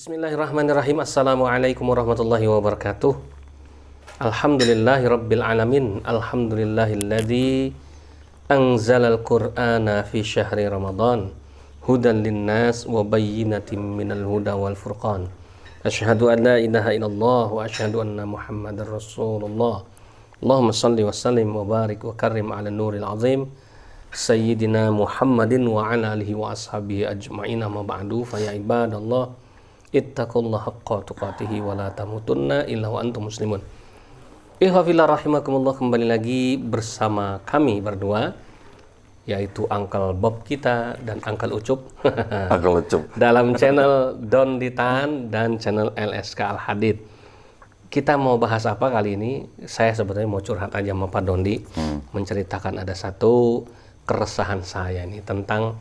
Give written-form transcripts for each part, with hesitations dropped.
Bismillahirrahmanirrahim. Assalamualaikum warahmatullahi wabarakatuh. Alhamdulillahi rabbil alamin. Alhamdulillahilladzi anzalal qur'ana fi syahri ramadan hudan linnas wa bayyinatin minal huda wal furqan. Asyhadu an la ilaha illallah wa asyhadu anna muhammadar rasulullah. Allahumma salli wa sallim wa barik wa karrim ala nuril azim sayyidina Muhammadin wa ala alihi wa ashabihi ajma'in. Amma ba'du, fa ya ibadallah ittaqullaha haqqa tuqatih wa la tamutunna illa wa antum muslimun. Ikhwafillah rahimakumullah, kembali lagi bersama kami berdua, yaitu Uncle Bob kita dan Uncle Ucup Uncle Ucup dalam channel Don Ditahan dan channel LSK Al-Hadid. Kita mau bahas apa kali ini? Saya sebetulnya mau curhat aja sama Pak Dondi, menceritakan ada satu keresahan saya ini tentang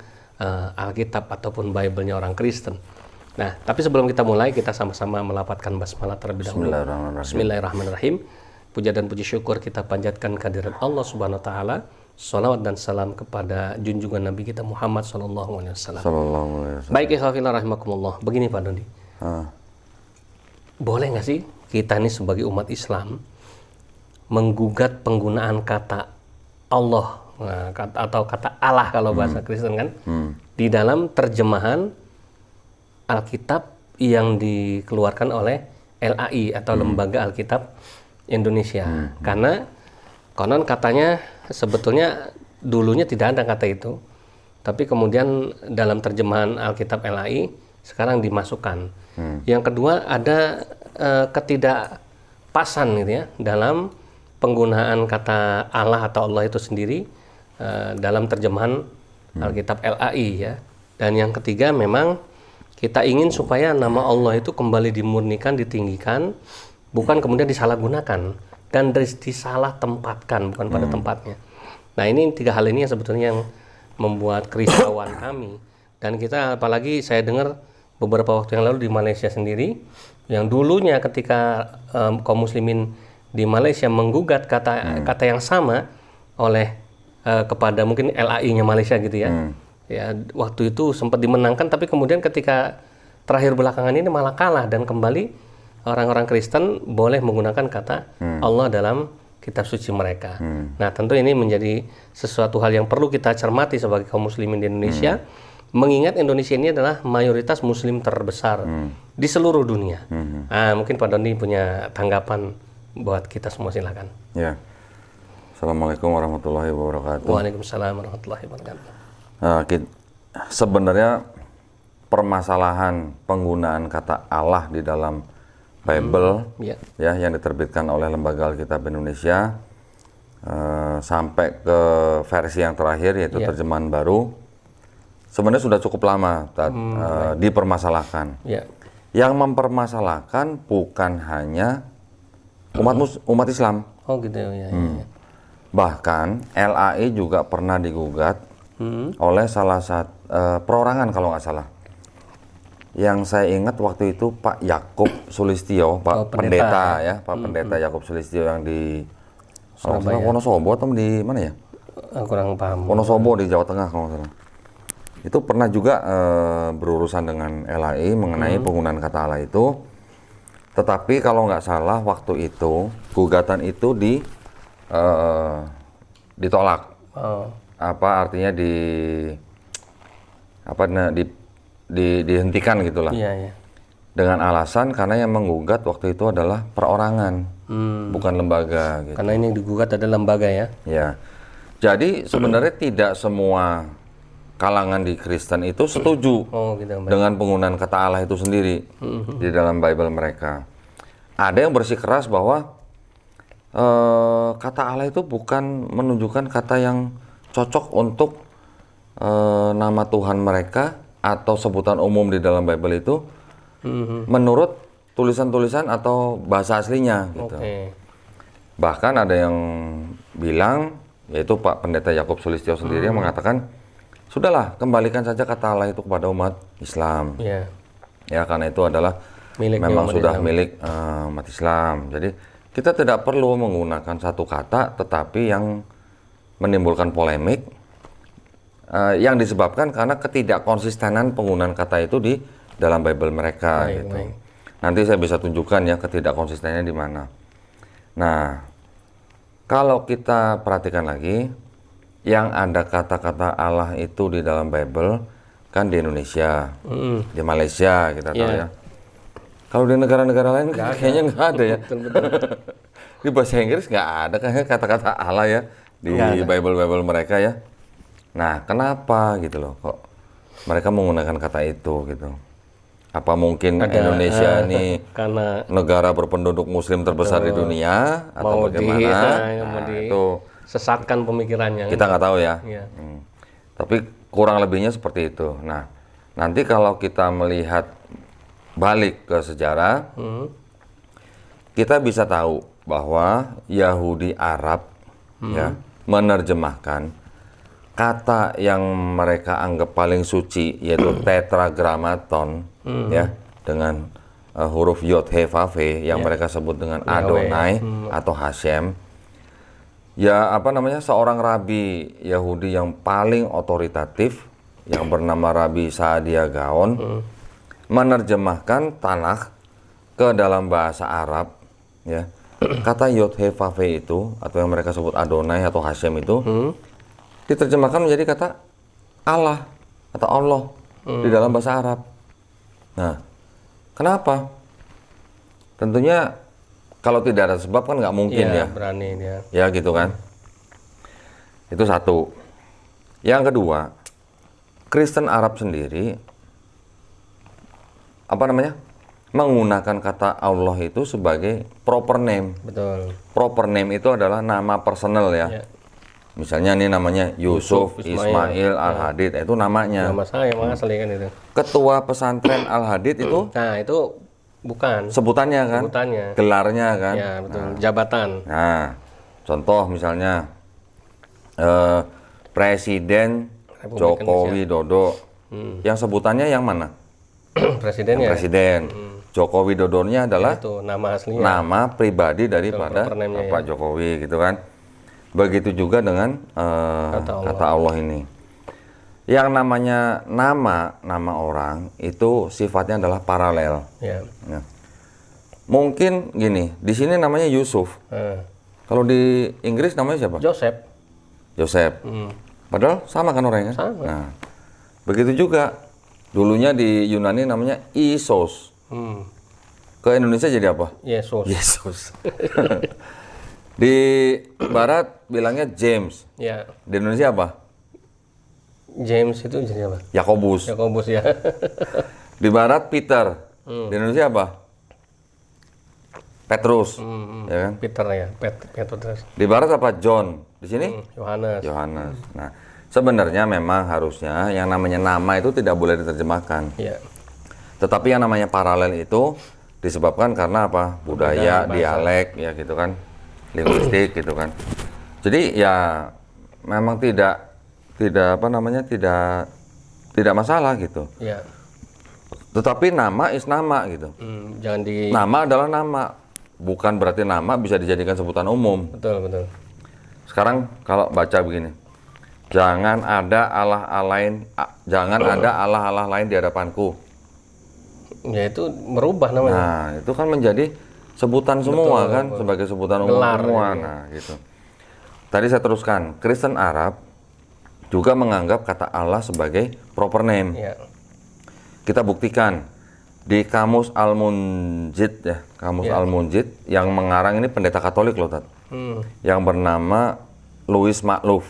Alkitab ataupun Bible-nya orang Kristen. Nah, tapi sebelum kita mulai, kita sama-sama melafadzkan basmalah terlebih dahulu. Bismillahirrahmanirrahim. Puja dan puji syukur kita panjatkan kehadirat Allah Subhanahu wa taala. Salawat dan salam kepada junjungan Nabi kita Muhammad sallallahu alaihi wasallam. Baik, ikhwafillah rahimakumullah. Begini Pak Dondi. Boleh nggak sih kita ini sebagai umat Islam menggugat penggunaan kata Allah, atau kata Allah kalau bahasa Kristen kan, di dalam terjemahan Alkitab yang dikeluarkan oleh LAI atau Lembaga Alkitab Indonesia. Karena konon katanya sebetulnya dulunya tidak ada kata itu, tapi kemudian dalam terjemahan Alkitab LAI sekarang dimasukkan. Yang kedua, ada ketidakpasan gitu ya dalam penggunaan kata Allah atau Allah itu sendiri dalam terjemahan Alkitab LAI ya. Dan yang ketiga, memang kita ingin supaya nama Allah itu kembali dimurnikan, ditinggikan, bukan kemudian disalahgunakan dan disalah tempatkan, bukan pada tempatnya. Nah, ini tiga hal ini yang sebetulnya yang membuat kerisauan kami. Dan kita, apalagi saya dengar beberapa waktu yang lalu di Malaysia sendiri, yang dulunya ketika kaum muslimin di Malaysia menggugat kata yang sama oleh kepada mungkin LAI-nya Malaysia gitu ya. Ya, waktu itu sempat dimenangkan, tapi kemudian ketika terakhir belakangan ini malah kalah dan kembali orang-orang Kristen boleh menggunakan kata Allah dalam kitab suci mereka. Nah, tentu ini menjadi sesuatu hal yang perlu kita cermati sebagai kaum muslimin di Indonesia, mengingat Indonesia ini adalah mayoritas muslim terbesar di seluruh dunia. Nah, mungkin Pak Doni punya tanggapan buat kita semua, silakan. Ya. Assalamualaikum warahmatullahi wabarakatuh. Waalaikumsalam warahmatullahi wabarakatuh. Sebenarnya permasalahan penggunaan kata Allah di dalam Bible ya yang diterbitkan oleh Lembaga Alkitab Indonesia sampai ke versi yang terakhir yaitu terjemahan baru sebenarnya sudah cukup lama dipermasalahkan. Yang mempermasalahkan bukan hanya umat Islam. Oh gitu ya. Bahkan LAI juga pernah digugat oleh salah satu perorangan kalau nggak salah. Yang saya ingat waktu itu Pak Yakub Sulistyo, Pak Pendeta ya, Pak Pendeta Yakub Sulistyo yang di Wonosobo atau di mana ya? Kurang paham. Wonosobo di Jawa Tengah kalau nggak salah. Itu pernah juga berurusan dengan LAI mengenai penggunaan kata Allah itu. Tetapi kalau nggak salah waktu itu gugatan itu ditolak. Apa artinya dihentikan gitulah. Dengan alasan karena yang menggugat waktu itu adalah perorangan, bukan lembaga gitu. Karena ini digugat adalah lembaga ya. Ya. Jadi sebenarnya tidak semua kalangan di Kristen itu setuju dengan penggunaan kata Allah itu sendiri di dalam Bible mereka. Ada yang bersikeras bahwa kata Allah itu bukan menunjukkan kata yang cocok untuk nama Tuhan mereka atau sebutan umum di dalam Bible itu menurut tulisan-tulisan atau bahasa aslinya gitu. Bahkan ada yang bilang, yaitu Pak Pendeta Yakub Sulistyo sendiri yang mengatakan, sudahlah kembalikan saja kata Allah itu kepada umat Islam. Ya, karena itu adalah memang sudah milik umat Islam. Jadi kita tidak perlu menggunakan satu kata tetapi yang menimbulkan polemik yang disebabkan karena ketidakkonsistenan penggunaan kata itu di dalam Bible mereka Baik, gitu. baik. Nanti saya bisa tunjukkan ya ketidakkonsistennya di mana. Nah, kalau kita perhatikan lagi, yang ada kata-kata Allah itu di dalam Bible kan di Indonesia, di Malaysia kita tahu Iya. ya. Kalau di negara-negara lain kayaknya nggak ada ya. Betul-betul. Di bahasa Inggris nggak ada kayaknya kata-kata Allah ya di Bible mereka ya. Nah, kenapa gitu loh kok mereka menggunakan kata itu gitu? Apa mungkin Indonesia ini Karena negara berpenduduk Muslim terbesar di dunia atau bagaimana? mau Itu disesatkan pemikirannya. kita nggak tahu ya. Iya. Tapi kurang lebihnya seperti itu. Nah, nanti kalau kita melihat balik ke sejarah, kita bisa tahu bahwa Yahudi Arab ya menerjemahkan kata yang mereka anggap paling suci yaitu tetragrammaton ya dengan huruf Yod He Vav He yang mereka sebut dengan Adonai atau Hashem. Ya apa namanya seorang rabi Yahudi yang paling otoritatif yang bernama Rabi Saadia Gaon menerjemahkan Tanakh ke dalam bahasa Arab ya. Kata Yod He Vav He itu atau yang mereka sebut Adonai atau Hashem itu diterjemahkan menjadi kata Allah atau Allah di dalam bahasa Arab. Nah, kenapa? Tentunya kalau tidak ada sebab kan nggak mungkin ya. Berani dia. Ya gitu kan. Itu satu. Yang kedua, Kristen Arab sendiri apa namanya? Menggunakan kata Allah itu sebagai proper name. Betul. Proper name itu adalah nama personal ya. Ya. Misalnya ini namanya Yusuf Ismail Al-Hadid, itu namanya. Nama saya emang asli kan itu. Ketua pesantren Al-Hadid itu Nah, itu bukan sebutannya kan? sebutannya. Gelarnya kan? Ya, betul. Jabatan. Nah, contoh misalnya Presiden Republik Joko Widodo, yang sebutannya yang mana? Presidennya. Presiden. Joko Widodonya adalah Itu nama aslinya. nama pribadi daripada proper name-nya, Pak Jokowi gitu kan. Begitu juga dengan kata Allah ini. Yang namanya nama orang itu sifatnya adalah paralel. Ya. Ya. Mungkin gini, di sini namanya Yusuf. Kalau di Inggris namanya siapa? Joseph. Joseph. Padahal sama kan orangnya? Sama. Nah, begitu juga dulunya di Yunani namanya Isos. Ke Indonesia jadi apa? Yesus. Yesus. Di Barat bilangnya James. Ya. Di Indonesia apa? James itu jadi apa? Yakobus. Yakobus ya. Di Barat Peter. Di Indonesia apa? Petrus. Ya kan? Peter ya. Petrus. Di Barat apa? John. Di sini? Yohanes. Yohanes. Nah, sebenarnya memang harusnya yang namanya nama itu tidak boleh diterjemahkan. Ya. Tetapi yang namanya paralel itu disebabkan karena apa? Budaya, dialek, ya gitu kan, linguistik gitu kan. Jadi ya memang tidak apa namanya tidak masalah gitu. Ya. Tetapi nama is nama gitu. Jangan di. Nama adalah nama, bukan berarti nama bisa dijadikan sebutan umum. Betul betul. Sekarang kalau baca begini, jangan ada Allah lain di hadapanku. Ya itu merubah namanya. Nah, itu kan menjadi sebutan semua kan, sebagai sebutan umum Gelar, semua. ya. Nah, gitu. Tadi saya teruskan, Kristen Arab juga menganggap kata Allah sebagai proper name. Ya. Kita buktikan di Kamus Al-Munjid ya, Kamus Al-Munjid yang mengarang ini pendeta Katolik loh, Tat. Yang bernama Louis Makluf.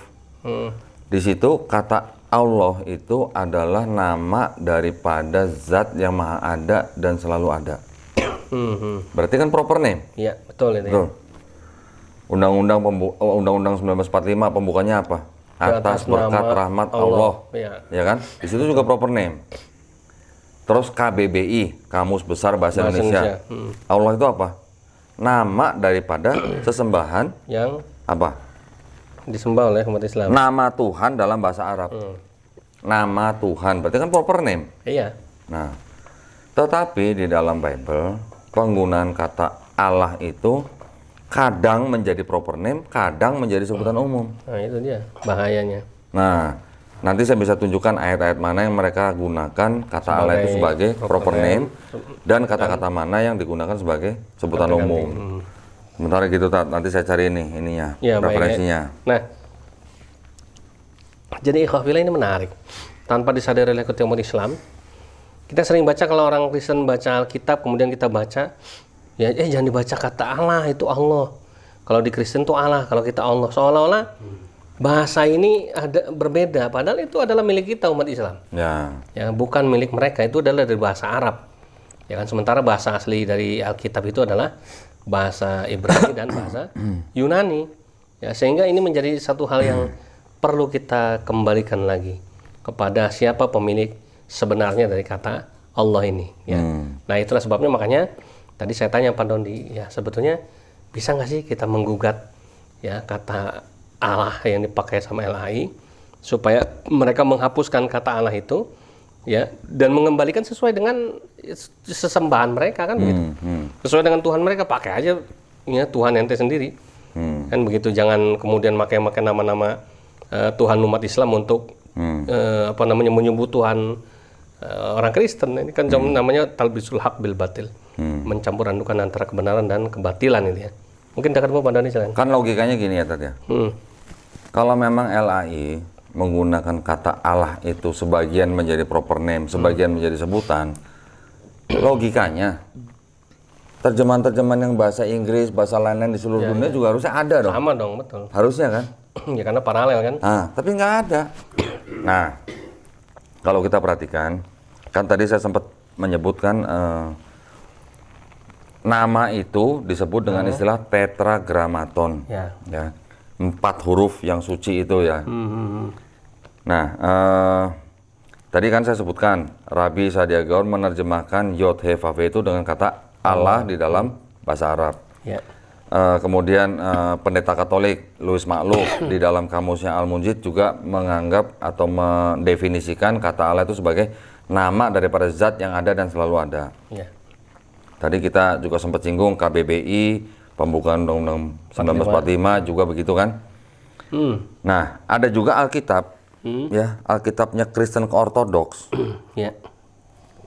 Di situ kata Allah itu adalah nama daripada zat yang maha ada dan selalu ada. Berarti kan proper name. Iya, betul itu. Betul. Undang-Undang 1945 pembukanya apa? Atas berkat rahmat Allah. Ya kan? Di situ juga proper name. Terus KBBI, Kamus Besar Bahasa Indonesia. Allah itu apa? Nama daripada sesembahan yang apa? disembah oleh umat Islam. Nama Tuhan dalam bahasa Arab. Nama Tuhan, berarti kan proper name. Iya. Nah, tetapi di dalam Bible, penggunaan kata Allah itu kadang menjadi proper name, kadang menjadi sebutan umum. Nah, itu dia bahayanya. Nah, Nanti saya bisa tunjukkan ayat-ayat mana yang mereka gunakan kata Allah itu sebagai proper name dan kata-kata mana yang digunakan sebagai sebutan umum. Sementara gitu, Tat. Nanti saya cari ininya, referensinya. Nah, jadi ikhwah fillah ini menarik. Tanpa disadari oleh umat Islam, kita sering baca kalau orang Kristen baca Alkitab, kemudian kita baca, ya jangan dibaca kata Allah, itu Allah. Kalau di Kristen itu Allah, kalau kita Allah. Seolah-olah bahasa ini ada berbeda, padahal itu adalah milik kita umat Islam. Ya, bukan milik mereka, itu adalah dari bahasa Arab. Ya kan, sementara bahasa asli dari Alkitab itu adalah bahasa Ibrani dan bahasa Yunani. Ya, sehingga ini menjadi satu hal yang perlu kita kembalikan lagi kepada siapa pemilik sebenarnya dari kata Allah ini. Ya. Nah, itulah sebabnya makanya tadi saya tanya Pak Dondi, ya sebetulnya bisa nggak sih kita menggugat ya kata Allah yang dipakai sama LAI supaya mereka menghapuskan kata Allah itu ya dan mengembalikan sesuai dengan sesembahan mereka kan begitu. Sesuai dengan Tuhan mereka, pakai aja ya Tuhan ente sendiri. Kan begitu, jangan kemudian pakai nama-nama Tuhan umat Islam untuk menyebut Tuhan orang Kristen. Ini kan namanya talbisul haq bil batil. Mencampur adukan antara kebenaran dan kebatilan itu ya. Mungkin dekat Pak Dani silakan. Kan logikanya gini ya, Tat ya. Kalau memang LAI menggunakan kata Allah itu sebagian menjadi proper name, sebagian menjadi sebutan, logikanya terjemahan-terjemahan yang bahasa Inggris, bahasa lain-lain di seluruh dunia juga harusnya ada dong. Sama dong, betul. Harusnya kan? Ya karena paralel kan. Tapi nggak ada. Nah, kalau kita perhatikan, kan tadi saya sempat menyebutkan nama itu disebut dengan istilah tetragrammaton. Ya. 4 huruf yang suci itu ya. Nah, tadi kan saya sebutkan Rabi Sadia Gaon menerjemahkan Yod He Vav He itu dengan kata Allah di dalam bahasa Arab. Kemudian pendeta Katolik Louis Makhluk di dalam kamusnya Al-Munjid juga menganggap atau mendefinisikan kata Allah itu sebagai nama daripada zat yang ada dan selalu ada. Tadi kita juga sempat singgung KBBI, pembukaan Undang-Undang 1945 juga begitu kan. Nah, ada juga Alkitab, ya Alkitabnya Kristen Ortodoks,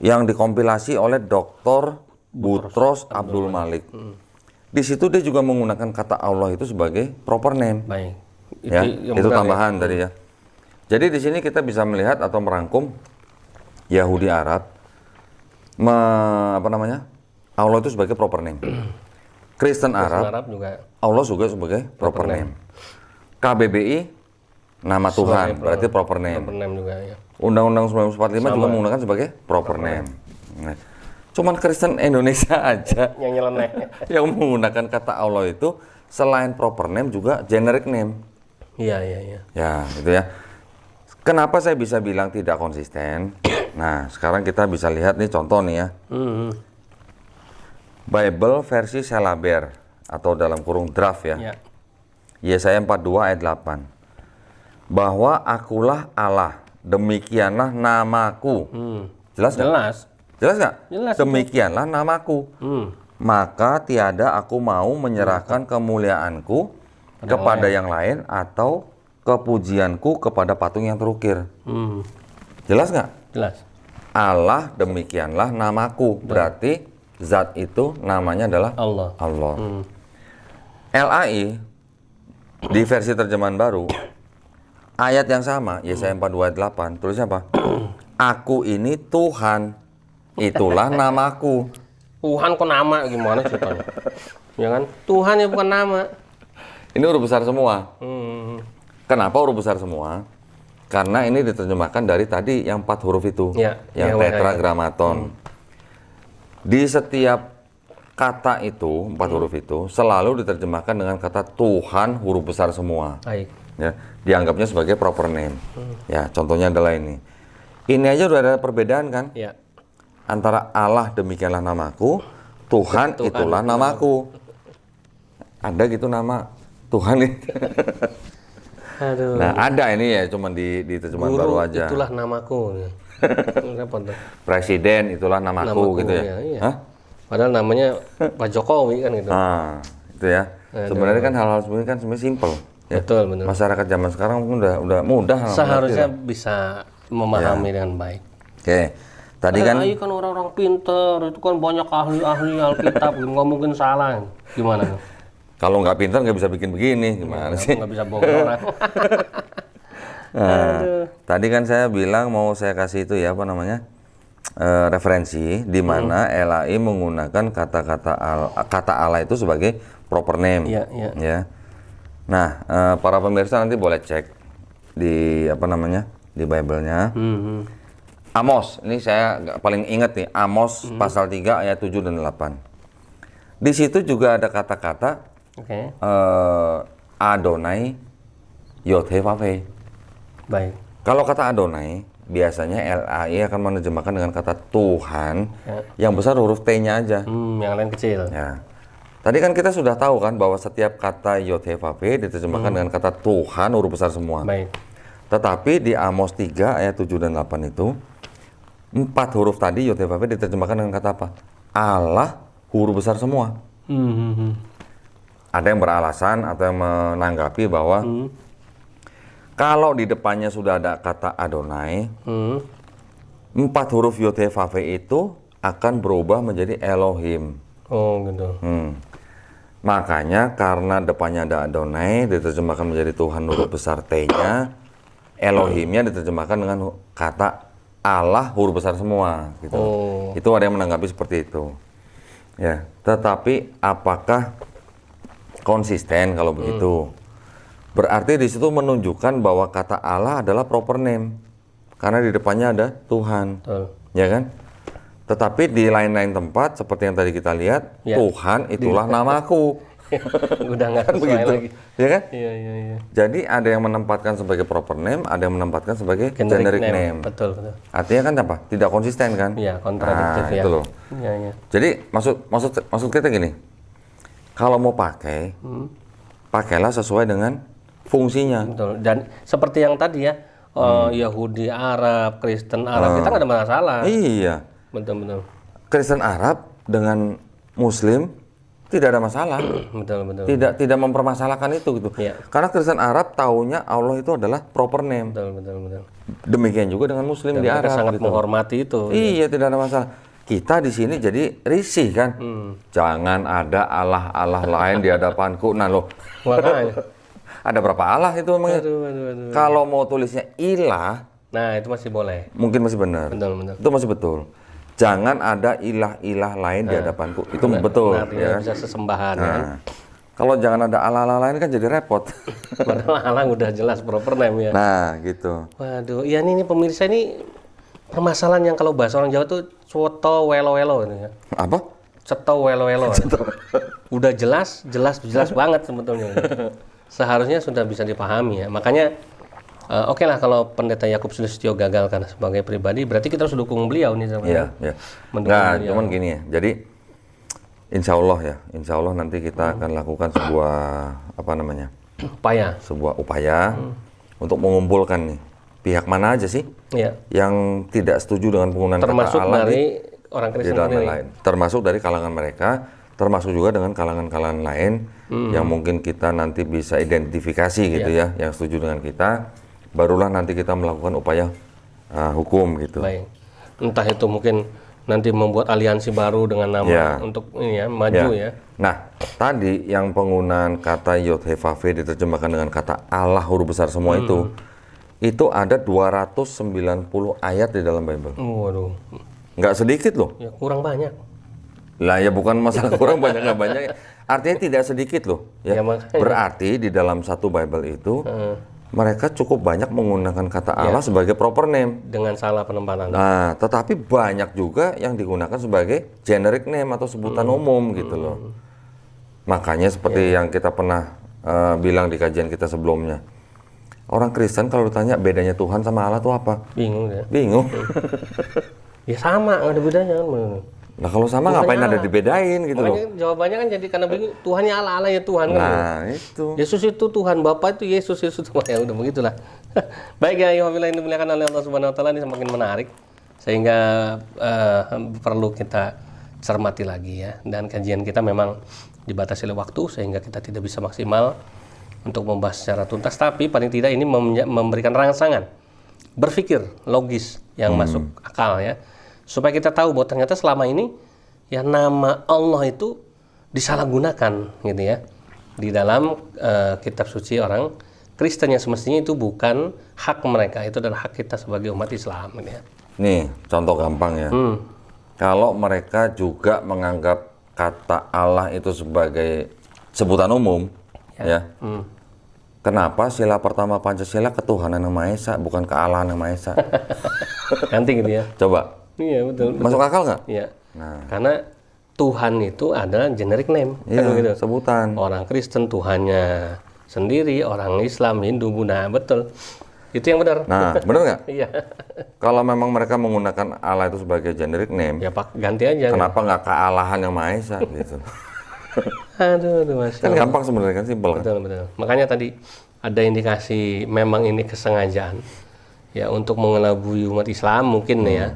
yang dikompilasi oleh Dr. Boutros Abdul Malik. Di situ dia juga menggunakan kata Allah itu sebagai proper name. Baik. Itu tambahan tadi ya. Jadi di sini kita bisa melihat atau merangkum Yahudi Arab, Allah itu sebagai proper name. Kristen Arab juga Allah juga sebagai proper name. KBBI nama Tuhan berarti proper name. Juga, ya. Undang-Undang 1945 juga menggunakan sebagai proper name. Nah, cuman Kristen Indonesia aja yang nyeleneh yang menggunakan kata Allah itu selain proper name juga generic name. Iya. Ya, gitu ya. Kenapa saya bisa bilang tidak konsisten? Nah, sekarang kita bisa lihat nih contoh nih ya. Bible versi Selaber atau dalam kurung draft ya. Yesaya 42 ayat 8. Bahwa akulah Allah, demikianlah namaku. Jelas nggak? Jelas nggak? Jelas. Demikianlah namaku. Maka tiada aku mau menyerahkan kemuliaanku kepada yang lain atau kepujianku kepada patung yang terukir. Jelas nggak? Jelas. Allah demikianlah namaku. Berarti zat itu namanya adalah Allah. LAI di versi terjemahan baru ayat yang sama Yesaya 42 ayat 8 tulisnya apa? Aku ini Tuhan, itulah namaku. Tuhan kok nama gimana sih Tuhan? Ya kan? Tuhan ya bukan nama. Ini huruf besar semua. Kenapa huruf besar semua? Karena ini diterjemahkan dari tadi yang 4 huruf itu, yang tetragrammaton. Di setiap kata itu, 4 huruf itu, selalu diterjemahkan dengan kata Tuhan huruf besar semua. Ya, dianggapnya sebagai proper name. Ya, contohnya adalah ini. Ini aja udah ada perbedaan kan? Antara Allah demikianlah namaku, Tuhan itulah namaku. Ada gitu nama Tuhan itu. Aduh. Nah, ada ini ya, cuman di terjemahan baru aja. Itulah namaku. Presiden itulah namaku gitu ya. Hah? Padahal namanya Pak Jokowi kan gitu. Itu ya. Sebenarnya kan hal-hal sebenarnya kan sebenarnya simple. Ya. Betul, betul. Masyarakat zaman sekarang mungkin udah mudah. Seharusnya bisa memahami dengan baik. Oke. Tadi kan kan orang-orang pinter, itu kan banyak ahli-ahli Alkitab, nggak mungkin salah. Gimana tuh? kalau nggak pintar nggak bisa bikin begini, gimana sih? Nggak bisa bohong orang. Nah, tadi kan saya bilang mau saya kasih itu ya apa namanya referensi di mana LAI menggunakan kata Allah itu sebagai proper name. Iya, iya. Ya. Nah, para pemirsa nanti boleh cek di apa namanya di Bible-nya. Amos, ini saya paling ingat nih, Amos pasal 3 ayat 7 dan 8. Di situ juga ada kata-kata Oke. Adonai Yod-Heh-Vav-Heh. Baik. Kalau kata Adonai, biasanya LAI akan menerjemahkan dengan kata Tuhan, yang besar huruf T-nya aja. Yang lain kecil. Ya. Tadi kan kita sudah tahu kan bahwa setiap kata Yod-Heh-Vav-Heh diterjemahkan dengan kata Tuhan, huruf besar semua. Baik. Tetapi di Amos 3 ayat 7 dan 8 itu, 4 huruf tadi Yod-Heh-Vav-Heh diterjemahkan dengan kata apa? Allah, huruf besar semua. Ada yang beralasan atau yang menanggapi bahwa kalau di depannya sudah ada kata Adonai, 4 huruf Yod-Heh-Vav-Heh itu akan berubah menjadi Elohim. Oh gitu. Makanya karena depannya ada Adonai diterjemahkan menjadi Tuhan huruf besar T-nya, Elohimnya diterjemahkan dengan kata Allah huruf besar semua gitu. Itu ada yang menanggapi seperti itu. Ya, tetapi apakah konsisten kalau begitu? Berarti di situ menunjukkan bahwa kata Allah adalah proper name karena di depannya ada Tuhan. Betul. Ya kan? Tetapi di lain-lain tempat seperti yang tadi kita lihat, Ya. Tuhan itulah namaku. Udah nggak Kan sesuai begitu. lagi. Ya kan? Iya, iya, iya. Jadi ada yang menempatkan sebagai proper name, ada yang menempatkan sebagai generic name. Betul, betul. Artinya kan apa? Tidak konsisten kan? Iya, kontradiktif ya. Itu loh. Iya, iya. Jadi maksud kita gini. Kalau mau pakai, pakailah sesuai dengan fungsinya. Betul. Dan seperti yang tadi ya, Yahudi Arab, Kristen Arab, kita nggak ada masalah. Iya. Betul, betul. Kristen Arab dengan Muslim tidak ada masalah. Betul, betul. Tidak mempermasalahkan itu gitu. Iya. Karena Kristen Arab taunya Allah itu adalah proper name. Betul, betul, betul. Demikian juga dengan Muslim di Mereka Arab. sangat gitu. menghormati itu. Iya, tidak ada masalah. Kita di sini jadi risih kan. Jangan ada Allah lain di hadapanku. Nah loh, Makanya. ada berapa Allah itu emangnya? Aduh. Kalau mau tulisnya ilah, Nah, itu masih boleh. mungkin masih benar. Betul, betul. Itu masih betul. Jangan ada ilah-ilah lain di hadapanku. Itu betul. Artinya Ya. bisa sesembahan ya. Nah, kalau jangan ada Allah lain kan jadi repot. Padahal Allah udah jelas proper name ya. Nah, gitu. Waduh, iya nih pemirsa ini permasalahan yang kalau bahasa orang Jawa tuh coto welo-welo ini ya. Apa? Ceto welo-welo. Udah jelas banget sebetulnya. Seharusnya sudah bisa dipahami ya. Makanya oke lah kalau Pendeta Yakub Sulistyo gagal karena sebagai pribadi, berarti kita harus dukung beliau nih sama Iya, iya. Mendukung Nah, beliau. cuman gini ya. Jadi insya Allah nanti kita akan lakukan sebuah apa namanya? Upaya. Sebuah upaya untuk mengumpulkan nih pihak mana aja sih Iya. yang tidak setuju dengan penggunaan Termasuk kata Allah dari di orang Kristen dalam sendiri. lain. Termasuk dari kalangan mereka, termasuk juga dengan kalangan-kalangan lain yang mungkin kita nanti bisa identifikasi gitu ya, yang setuju dengan kita. Barulah nanti kita melakukan upaya hukum gitu. Baik. Entah itu mungkin nanti membuat aliansi baru dengan nama Ya. untuk ini ya maju ya. Nah, tadi yang penggunaan kata Yod-Heh-Vav-Heh diterjemahkan dengan kata Allah huruf besar semua itu ada 290 ayat di dalam Bible. Waduh. Nggak sedikit loh. Ya kurang banyak. Lah ya bukan masalah kurang banyak nggak banyak. Artinya tidak sedikit loh. Ya. Ya, makanya. Berarti di dalam satu Bible itu mereka cukup banyak menggunakan kata Allah sebagai proper name. Dengan salah penempatan. Nah, tetapi banyak juga yang digunakan sebagai generic name atau sebutan umum gitu loh. Makanya seperti yang kita pernah bilang di kajian kita sebelumnya. Orang Kristen kalau ditanya bedanya Tuhan sama Allah itu apa? Bingung ya. Bingung. Ya sama, nggak ada bedanya kan. Nah, kalau sama ngapain ada dibedain gitu loh. Makanya jawabannya kan jadi karena bingung, Tuhannya Allah, Allah ya Tuhan kan. Nah, itu. Yesus itu Tuhan, Bapa itu Yesus, Yesus Tuhan. Ya udah begitulah. Baik ya, Yohawilah ini dimuliakan oleh Allah Subhanahu wa taala, ini semakin menarik sehingga perlu kita cermati lagi ya. Dan kajian kita memang dibatasi oleh waktu sehingga kita tidak bisa maksimal untuk membahas secara tuntas, tapi paling tidak ini memberikan rangsangan berpikir logis yang masuk akal ya, supaya kita tahu bahwa ternyata selama ini ya nama Allah itu disalahgunakan gitu ya di dalam kitab suci orang Kristen, yang semestinya itu bukan hak mereka, itu adalah hak kita sebagai umat Islam gitu ya. Nih contoh gampang ya, kalau mereka juga menganggap kata Allah itu sebagai sebutan umum ya. Kenapa sila pertama Pancasila ketuhanan yang Maha Esa, bukan kealahan yang Maha Esa? Ganti gitu ya. Coba. Iya betul. Masuk akal nggak? Iya. Nah. Karena Tuhan itu adalah generic name, Iya, kan begitu. sebutan. Orang Kristen Tuhannya sendiri, orang Islam, Hindu, Buddha, betul. Itu yang benar. Nah, benar nggak? Iya. Kalau memang mereka menggunakan Allah itu sebagai generic name, Ya Pak, ganti aja. kenapa nggak kealahan yang Maha Esa gitu? Aduh, Mas. Kan gampang sebenarnya, kan simpel kan? Betul, betul. Makanya tadi ada indikasi memang ini kesengajaan ya untuk mengelabui umat Islam mungkin ya,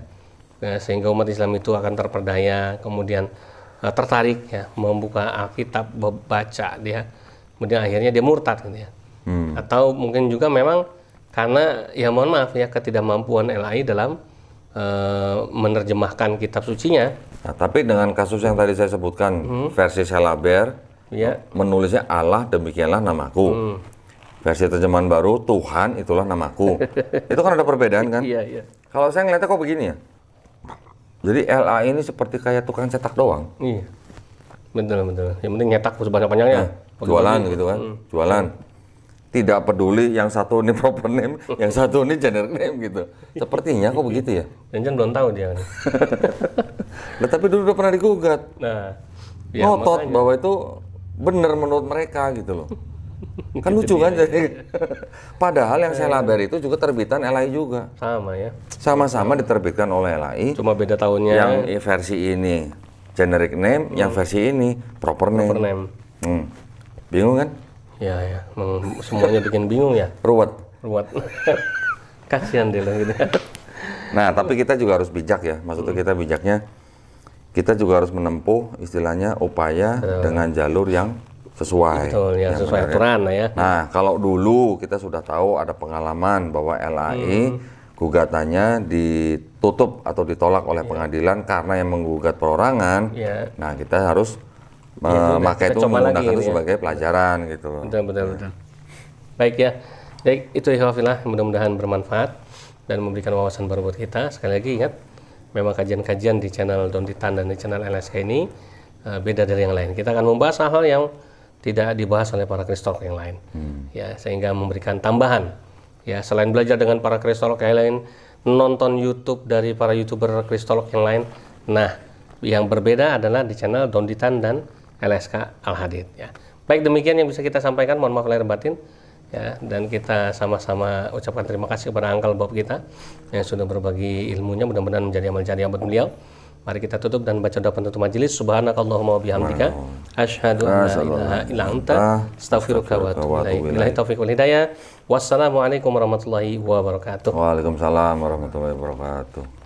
sehingga umat Islam itu akan terperdaya, kemudian tertarik ya membuka Alkitab, baca dia, kemudian akhirnya dia murtad gitu ya. Atau mungkin juga memang karena ya mohon maaf ya ketidakmampuan LAI dalam menerjemahkan kitab sucinya. Nah, tapi dengan kasus yang tadi saya sebutkan, versi Selaber, Ya. menulisnya Allah demikianlah namaku. Versi terjemahan baru, Tuhan itulah namaku. Itu kan ada perbedaan kan? Iya, iya. Kalau saya ngeliatnya kok begini ya. Jadi LA ini seperti kayak tukang cetak doang. Iya. Betul, betul. Yang penting nyetak sebanyak-banyaknya. Jualan gitu kan, jualan. Tidak peduli yang satu ini proper name, yang satu ini generic name gitu. Sepertinya kok begitu ya. Dan belum tahu dia. Nah, tapi dulu udah pernah digugat. Nah, ya, Ngotot makanya. bahwa itu benar menurut mereka gitu loh. Kan lucu kan jadi. Padahal yang Selaber itu juga terbitan LAI juga. Sama ya. Sama-sama diterbitkan oleh LAI. Cuma beda tahunnya. Yang versi ini generic name, yang versi ini proper name. Proper name. Bingung kan? Ya, ya. Semuanya bikin bingung ya. Ruwet. Ruwet. Kasihan dia loh gitu. Nah, tapi kita juga harus bijak ya. Maksudnya kita bijaknya, kita juga harus menempuh istilahnya upaya dengan jalur yang sesuai. Betul, ya sesuai aturan lah ya. Nah, kalau dulu kita sudah tahu ada pengalaman bahwa LAI gugatannya ditutup atau ditolak oleh pengadilan karena yang menggugat perorangan. Ya. Nah, kita harus memakai itu, menggunakan itu ya. sebagai pelajaran gitu. Betul, betul, betul. Baik ya. Baik, itu ikhwafillah, mudah-mudahan bermanfaat dan memberikan wawasan baru buat kita. Sekali lagi ingat, memang kajian-kajian di channel Donditan dan di channel LSK ini beda dari yang lain. Kita akan membahas hal-hal yang tidak dibahas oleh para kristolog yang lain. Ya, sehingga memberikan tambahan. Ya, selain belajar dengan para kristolog yang lain, nonton YouTube dari para YouTuber kristolog yang lain. Nah, yang berbeda adalah di channel Donditan dan LSK Al-Hadid ya. Baik, demikian yang bisa kita sampaikan, mohon maaf lahir batin ya, dan kita sama-sama ucapkan terima kasih kepada Uncle Bob kita yang sudah berbagi ilmunya, mudah-mudahan menjadi amal jariah buat beliau. Mari kita tutup dan baca doa penutup majelis. Subhanakallahumma wa bihamdika asyhadu an la ilaha illa anta astaghfiruka wa atubu ilaik. Billahi taufiq wal hidayah. Wassalamualaikum warahmatullahi wabarakatuh. Waalaikumsalam warahmatullahi wabarakatuh.